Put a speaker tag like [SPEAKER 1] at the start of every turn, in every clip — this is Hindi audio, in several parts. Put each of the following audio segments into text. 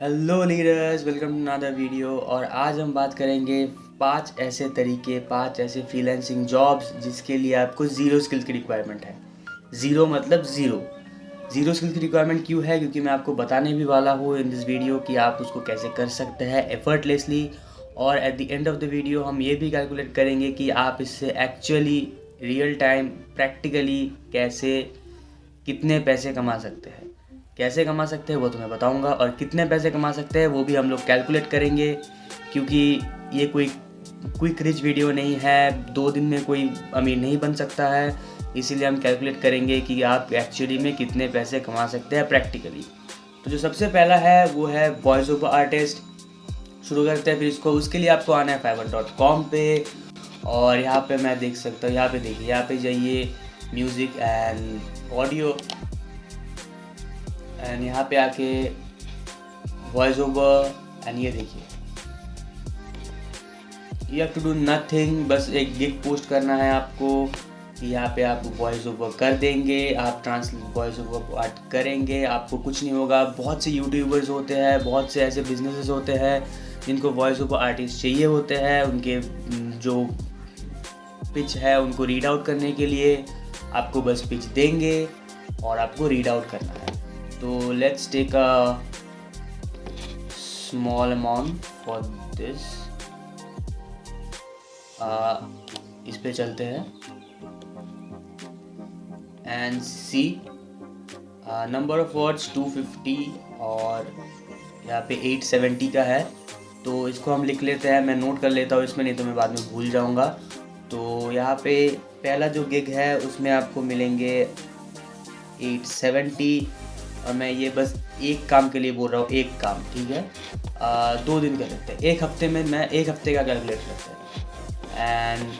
[SPEAKER 1] Hello leaders, welcome to another video. और आज हम बात करेंगे 5 ऐसे फ्रीलांसिंग जॉब्स जिसके लिए आपको ज़ीरो स्किल्स की रिक्वायरमेंट है। ज़ीरो मतलब ज़ीरो स्किल्स की रिक्वायरमेंट क्यों है? क्योंकि मैं आपको बताने भी वाला हूँ इन दिस वीडियो कि आप उसको कैसे कर सकते हैं एफर्टलेसली। और at the end of the video हम ये भी कैलकुलेट करेंगे कि आप इससे एक्चुअली रियल टाइम प्रैक्टिकली कैसे कितने पैसे कमा सकते हैं। कैसे कमा सकते हैं वो तो मैं बताऊंगा, और कितने पैसे कमा सकते हैं वो भी हम लोग कैलकुलेट करेंगे। क्योंकि ये कोई क्विक रिच वीडियो नहीं है, 2 दिन में कोई अमीर नहीं बन सकता है। इसीलिए हम कैलकुलेट करेंगे कि आप एक्चुअली में कितने पैसे कमा सकते हैं प्रैक्टिकली। तो जो सबसे पहला है वो है वॉइस ओवर आर्टिस्ट। शुरू करते हैं फिर इसको। उसके लिए आपको आना है fiverr.com पे। और यहाँ पे मैं देख सकता हूँ, यहाँ पे देखिए, यहाँ पे जाइए म्यूज़िक एंड ऑडियो, एंड यहाँ पे आके वॉइस ओवर, एंड ये देखिए you have to do nothing. बस एक गिग पोस्ट करना है आपको कि यहाँ पे आप वॉइस ओवर कर देंगे, आप वॉइस ओवर आर्ट करेंगे, आपको कुछ नहीं होगा। बहुत से यूट्यूबर्स होते हैं, बहुत से ऐसे बिजनेसेस होते हैं जिनको वॉइस ओवर आर्टिस्ट चाहिए होते हैं। उनके जो पिच है उनको रीड आउट करने के लिए आपको बस पिच देंगे और आपको रीड आउट करना है। तो let's take a small amount for this. इस पे चलते हैं and see number of words 250 और यहाँ पे 870 का है। तो इसको हम लिख लेते हैं, मैं नोट कर लेता हूँ इसमें, नहीं तो मैं बाद में भूल जाऊँगा। तो यहाँ पे पहला जो गिग है उसमें आपको मिलेंगे 870, और मैं ये बस एक काम के लिए बोल रहा हूँ, एक काम, ठीक है। 2 दिन कर लेते हैं, एक हफ्ते में मैं एक हफ्ते का कैलकुलेट करते हैं। एंड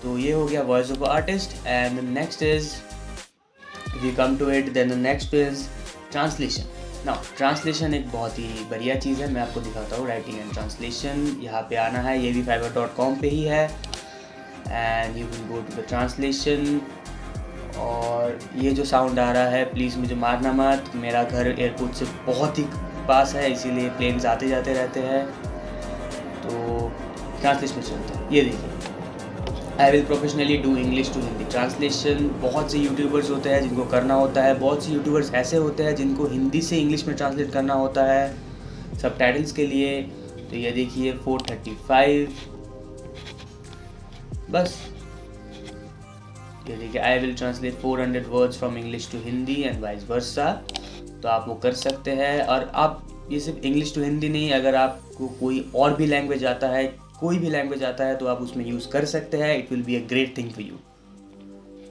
[SPEAKER 1] तो ये हो गया voice over artist. And next is we come to it, then the next is translation. Now translation एक बहुत ही बढ़िया चीज़ है, मैं आपको दिखाता हूँ। राइटिंग एंड ट्रांसलेशन, यहाँ पे आना है, ये भी fiverr.com पे ही है। And you will go to the translation. और ये जो साउंड आ रहा है प्लीज़ मुझे मारना मत, मेरा घर एयरपोर्ट से बहुत ही पास है, इसीलिए प्लेन्स आते जाते रहते हैं। तो ट्रांसलेशन चलते हैं, ये देखिए, I will professionally do English to Hindi translation. बहुत से यूट्यूबर्स होते हैं जिनको करना होता है, बहुत से यूट्यूबर्स ऐसे होते हैं जिनको हिंदी से इंग्लिश में ट्रांसलेट करना होता है सबटाइटल्स के लिए। तो ये देखिए 435, बस ये देखिए, I will translate 400 words from English to Hindi and vice versa. तो आप वो कर सकते हैं। और आप ये सिर्फ इंग्लिश टू हिंदी नहीं, अगर आपको कोई और भी लैंग्वेज आता है, कोई भी लैंग्वेज आता है, तो आप उसमें यूज़ कर सकते हैं। It will be a great thing for you.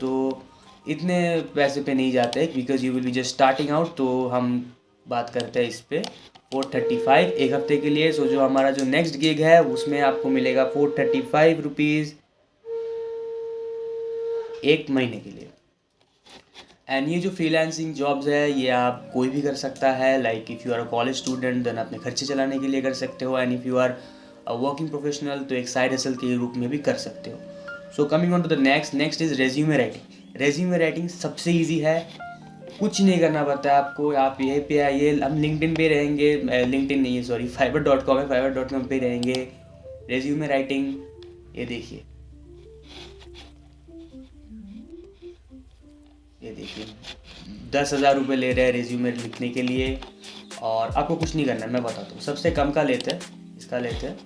[SPEAKER 1] तो इतने पैसे पे नहीं जाते because you will be just starting out. तो हम बात करते हैं इस पर 435 एक हफ्ते के लिए। सो जो हमारा जो नेक्स्ट गिग है उसमें आपको मिलेगा 435 रुपीज़ एक महीने के लिए। एंड ये जो फ्रीलांसिंग जॉब्स है ये आप कोई भी कर सकता है। Like if you are a college student then अपने खर्चे चलाने के लिए कर सकते हो, and if you are a working professional तो एक साइड हसल के रूप में भी कर सकते हो। So coming on to the next is resume writing. Resume writing सबसे ईजी है, कुछ नहीं करना पड़ता है आपको। आप यहीं पे आइए, हम लिंक्डइन पे रहेंगे, लिंक्डइन नहीं है सॉरी, fiverr.com है, fiverr.com पे रहेंगे। रेज्यूमे राइटिंग, ये देखिए, ये देखिए 10,000 रुपये ले रहे हैं रेज्यूमे लिखने के लिए। और आपको कुछ नहीं करना है, मैं बताता हूँ। सबसे कम का लेते हैं, इसका लेते हैं,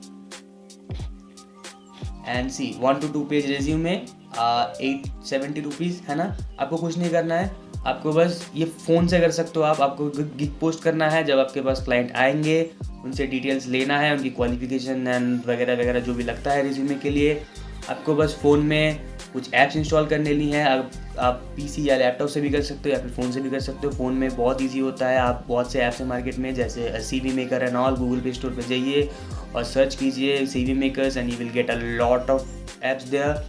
[SPEAKER 1] and see 1 to 2 page resume 870 rupees है ना। आपको कुछ नहीं करना है, आपको बस ये फ़ोन से कर सकते हो आप। आपको गिग पोस्ट करना है, जब आपके पास क्लाइंट आएंगे उनसे डिटेल्स लेना है, उनकी क्वालिफिकेशन एंड वगैरह वगैरह जो भी लगता है रेज्यूमे के लिए। आपको बस फ़ोन में कुछ ऐप्स इंस्टॉल कर लेनी है। आप पीसी या लैपटॉप से भी कर सकते हो या फिर फ़ोन से भी कर सकते हो। फ़ोन में बहुत इजी होता है। आप बहुत से ऐप्स हैं मार्केट में, जैसे CV maker and all. Google Play Store पर जाइए और सर्च कीजिए CV makers and you will get a lot of apps there.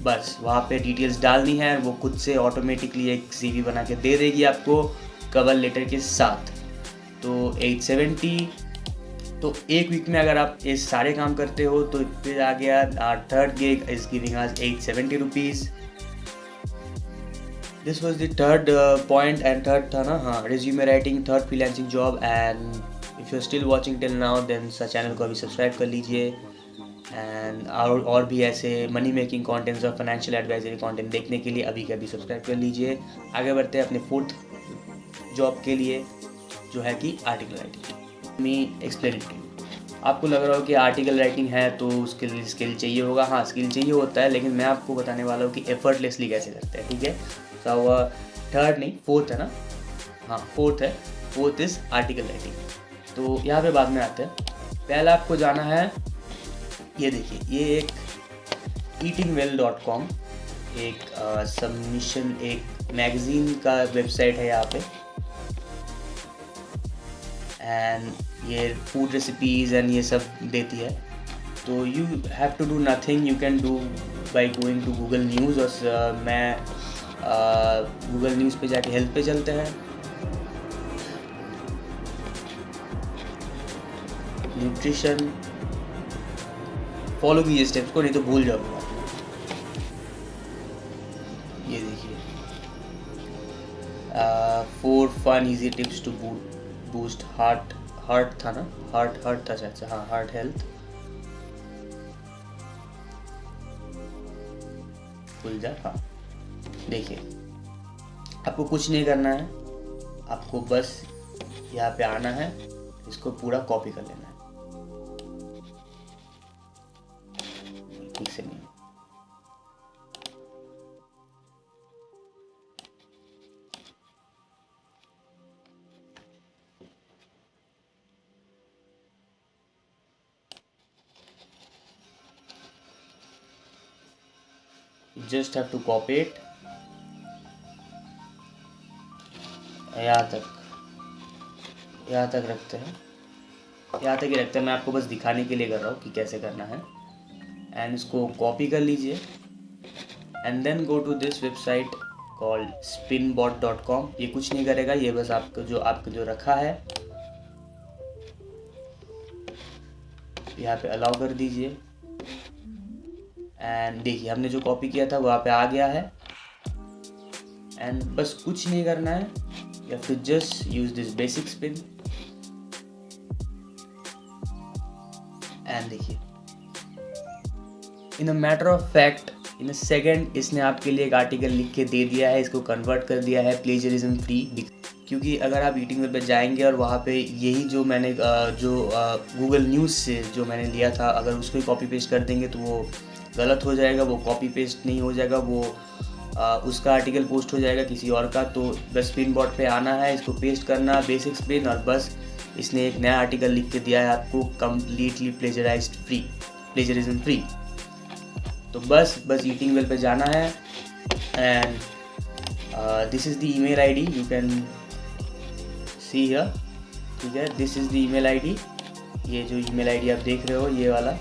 [SPEAKER 1] बस वहाँ पे डिटेल्स डालनी है, वो खुद से ऑटोमेटिकली एक CV बना के दे देगी आपको कवर लेटर के साथ। तो 870, तो एक वीक में अगर आप ये सारे काम करते हो तो फिर आ गया third gig is giving us 870 rupees. This was the third point, and third था ना, हाँ, resume writing, third freelancing job. And if you still watching till now then channel को अभी सब्सक्राइब कर लीजिए। एंड और भी ऐसे मनी मेकिंग कंटेंट्स और फाइनेंशियल एडवाइजरी कंटेंट देखने के लिए अभी के अभी सब्सक्राइब कर लीजिए। आगे बढ़ते हैं अपने 4th जॉब के लिए, जो है कि article writing. Me explain it to you. आपको लग रहा हो कि आर्टिकल राइटिंग है तो उसके लिए स्किल चाहिए होगा। हाँ, स्किल चाहिए होता है, लेकिन मैं आपको बताने वाला हूँ कि एफर्टलेसली कैसे करते हैं, ठीक है। तो 3rd नहीं 4th है ना, हाँ 4th है। 4th is article writing. तो यहाँ पे बाद में आते हैं। पहला आपको जाना है, ये देखिए, ये एक eatingwell.com एक सबमिशन, एक मैगज़ीन का वेबसाइट है यहाँ पे। एंड ये फूड रेसिपीज़ एंड ये सब देती है। तो you have to do nothing, you can do by going to Google News. और मैं गूगल न्यूज़ पे जाके हेल्थ पे चलते हैं। न्यूट्रिशन, फॉलो कीजिए स्टेप्स को, नहीं तो भूल जाओगे। ये देखिए 4 fun easy tips to boost heart था ना, हार्ट था शायद, हाँ हार्ट हेल्थ। भूल जा, हाँ। देखिए, आपको कुछ नहीं करना है, आपको बस यहाँ पे आना है, इसको पूरा कॉपी कर लेना है। ठीक से नहीं, just have to copy it यहाँ तक रखते हैं, यहाँ तक ही रखते हैं। मैं आपको बस दिखाने के लिए कर रहा हूँ कि कैसे करना है। एंड इसको कॉपी कर लीजिए and then go to this website called spinbot.com। ये कुछ नहीं करेगा, ये बस आपको जो रखा है यहाँ पे अलाउ कर दीजिए। एंड देखिए, हमने जो कॉपी किया था वहाँ पे आ गया है। एंड बस कुछ नहीं करना है, you have to just use this basic spin। And देखिए, in a matter of fact, in a second इसने आपके लिए एक आर्टिकल लिख के दे दिया है, इसको कन्वर्ट कर दिया है प्लेजरिज्म फ्री। क्योंकि अगर आप ईटिंग पे जाएंगे और वहाँ पे यही जो मैंने गूगल न्यूज़ से जो मैंने लिया था, अगर उसको कॉपी पेस्ट कर देंगे तो वो गलत हो जाएगा, वो कॉपी पेस्ट नहीं हो जाएगा, वो उसका आर्टिकल पोस्ट हो जाएगा किसी और का। तो बस स्पिन बॉट पे आना है, इसको पेस्ट करना, बेसिक स्पिन, और बस इसने एक नया आर्टिकल लिख के दिया है आपको, कम्प्लीटली प्लेजरिज्म फ्री। तो बस ईटिंग वेल पे जाना है। And this is the email ID, you can see here, ठीक है। This is the email ID, ये जो ईमेल आईडी आप देख रहे हो, ये वाला,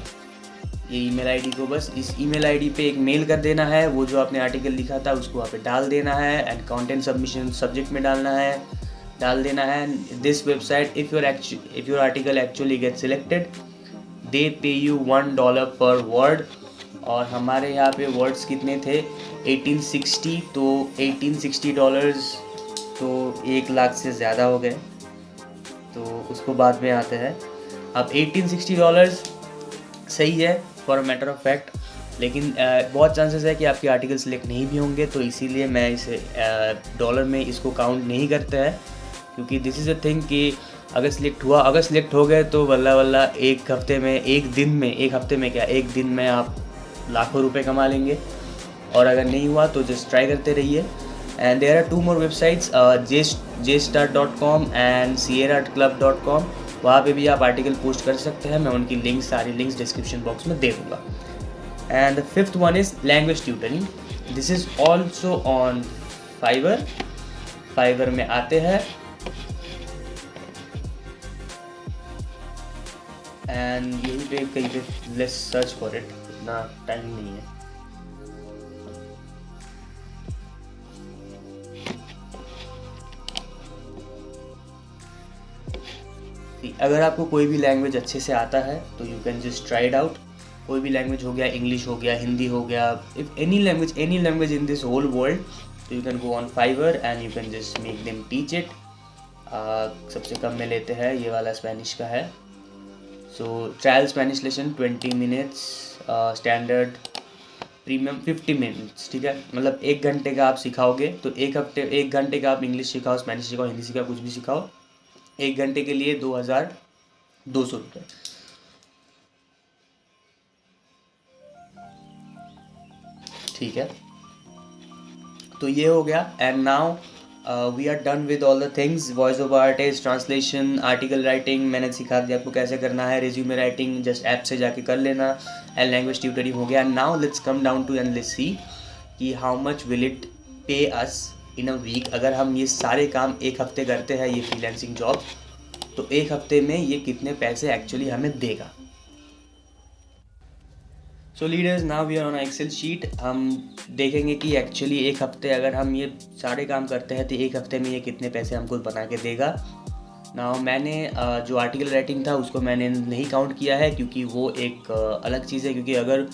[SPEAKER 1] ये ईमेल आईडी को बस इस ईमेल आईडी पे एक मेल कर देना है। वो जो आपने आर्टिकल लिखा था उसको वहाँ पे डाल देना है। एंड कंटेंट सबमिशन सब्जेक्ट में डाल देना है। This website, if your article actually get selected, they pay you $1 पर वर्ड। और हमारे यहाँ पे वर्ड्स कितने थे, 1860। तो $1860 तो 1 लाख से ज़्यादा हो गए, तो उसको बाद में आते हैं। अब $1860 सही है for a matter of fact, लेकिन बहुत चांसेस है कि आपके आर्टिकल सिलेक्ट नहीं भी होंगे, तो इसीलिए मैं इसे डॉलर में इसको काउंट नहीं करते हैं। क्योंकि दिस इज़ अ थिंग कि अगर सिलेक्ट हो गए तो वल्ला एक हफ्ते में, एक दिन में आप लाखों रुपए कमा लेंगे। और अगर नहीं हुआ तो जस्ट ट्राई करते रहिए। And there are 2 more websites, jstart.com and sierraclub.com। वहाँ पे भी आप आर्टिकल पोस्ट कर सकते हैं, मैं उनकी सारी लिंक्स डिस्क्रिप्शन बॉक्स में दे दूँगा। And the 5th one is language tutoring. This is also on Fiverr में आते हैं। एंड यही पे कहीं पे लेट्स सर्च फॉर इट, इतना टाइम नहीं है। अगर आपको कोई भी लैंग्वेज अच्छे से आता है तो you can just try it out. कोई भी लैंग्वेज हो गया, इंग्लिश हो गया, हिंदी हो गया, if any language in this whole world, तो you can go on Fiverr and you can just make them teach it. सबसे कम में लेते हैं, ये वाला स्पेनिश का है। So trial Spanish lesson 20 minutes, standard premium 50 minutes, ठीक है। मतलब 1 घंटे का आप सिखाओगे तो 1 घंटे का आप इंग्लिश सिखाओ, स्पेनिश सिखाओ, हिंदी सिखाओ, कुछ भी सिखाओ, 1 घंटे के लिए 2200 रुपये। ठीक है, तो ये हो गया। And now we are done with all the things, voice over artist, translation, article writing मैंने सिखा दिया आपको कैसे करना है, रिज्यूमे राइटिंग जस्ट ऐप से जाके कर लेना, एंड लैंग्वेज ट्यूटरिंग हो गया। Now let's come down to and let's see कि हाउ मच विल इट पे अस इन अ वीक। अगर हम ये सारे काम 1 हफ्ते करते हैं, ये फ्रीलांसिंग जॉब, तो 1 हफ्ते में ये कितने पैसे एक्चुअली हमें देगा। So leaders, now we are on Excel sheet. हम देखेंगे कि एक्चुअली 1 हफ्ते अगर हम ये सारे काम करते हैं तो 1 हफ्ते में ये कितने पैसे हमको बना के देगा। नाउ मैंने जो आर्टिकल राइटिंग था उसको मैंने नहीं काउंट किया है, क्योंकि वो एक अलग चीज़ है, क्योंकि अगर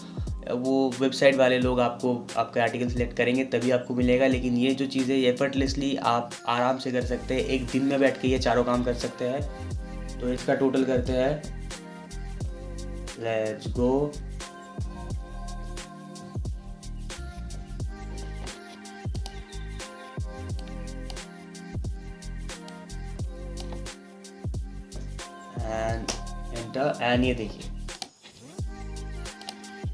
[SPEAKER 1] वो वेबसाइट वाले लोग आपको आपका आर्टिकल सेलेक्ट करेंगे तभी आपको मिलेगा। लेकिन ये जो चीज़ें एफर्टलेसली आप आराम से कर सकते हैं, एक दिन में बैठ के ये चारों काम कर सकते हैं। तो इसका टोटल करते हैं, लेट्स गो। एंड ये देखिए,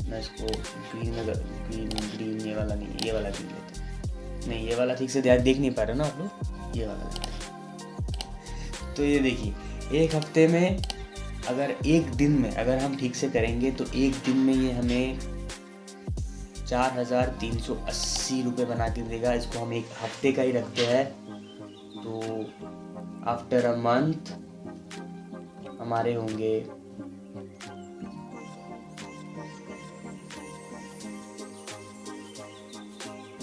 [SPEAKER 1] मैं इसको ग्रीन में ग्रीन ये वाला नहीं, ये वाला ग्रीन लेते, नहीं ये वाला ठीक से देख नहीं पा रहे ना आप लोग, ये वाला लेते। तो ये देखिए, 1 हफ्ते में अगर 1 दिन में अगर हम ठीक से करेंगे तो 1 दिन में ये हमें 4380 रुपये बना के देगा। इसको हम 1 हफ्ते का ही रखते हैं, तो आफ्टर अ मंथ हमारे होंगे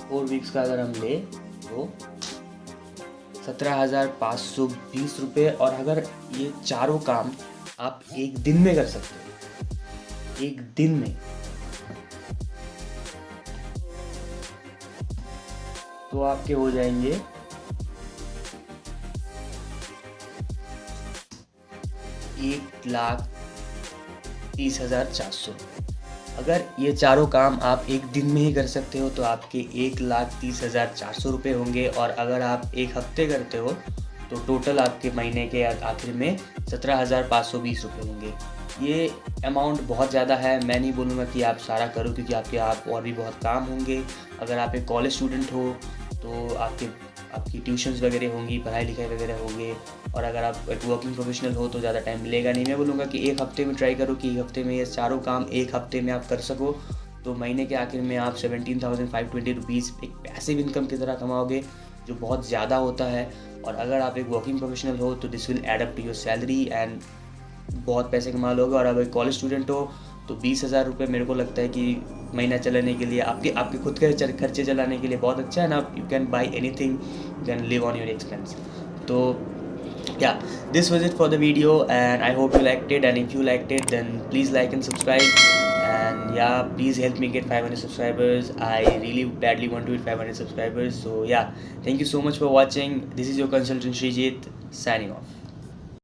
[SPEAKER 1] 4 वीक्स का अगर हम ले तो 17,520 रुपये। और अगर ये चारों काम आप 1 दिन में कर सकते हो, 1 दिन में, तो आपके हो जाएंगे 1,30,400। अगर ये चारों काम आप 1 दिन में ही कर सकते हो तो आपके 1,30,400 रुपये होंगे। और अगर आप 1 हफ्ते करते हो तो टोटल आपके महीने के आखिर में 17,520 रुपये होंगे। ये अमाउंट बहुत ज़्यादा है, मैं नहीं बोलूँगा कि आप सारा करो, क्योंकि आप और भी बहुत काम होंगे। अगर आप एक कॉलेज स्टूडेंट हो तो आपकी ट्यूशन्स वगैरह होंगी, पढ़ाई लिखाई वगैरह होंगे। और अगर आप एक वर्किंग प्रोफेशनल हो तो ज़्यादा टाइम मिलेगा नहीं। मैं बोलूँगा कि 1 हफ्ते में ट्राई करो कि 1 हफ्ते में ये चारों काम 1 हफ्ते में आप कर सको, तो महीने के आखिर में आप 17,520 रुपीज़ एक पैसिव इनकम की तरह कमाओगे, जो बहुत ज़्यादा होता है। और अगर आप एक वर्किंग प्रोफेशनल हो तो this will add up to your salary and बहुत पैसे कमा लोगे। और अगर एक कॉलेज स्टूडेंट हो तो 20,000 रुपये मेरे को लगता है कि महीना चलाने के लिए, आपके खुद के खर्चे चलाने के लिए बहुत अच्छा है ना। You can buy anything, you can live on your expense. तो yeah, this was it for the video, and I hope you liked it. And if you liked it, then please like and subscribe. And yeah, please help me get 500 subscribers. I really badly want to hit 500 subscribers. So yeah, thank you so much for watching. This is your consultant Srijit signing off.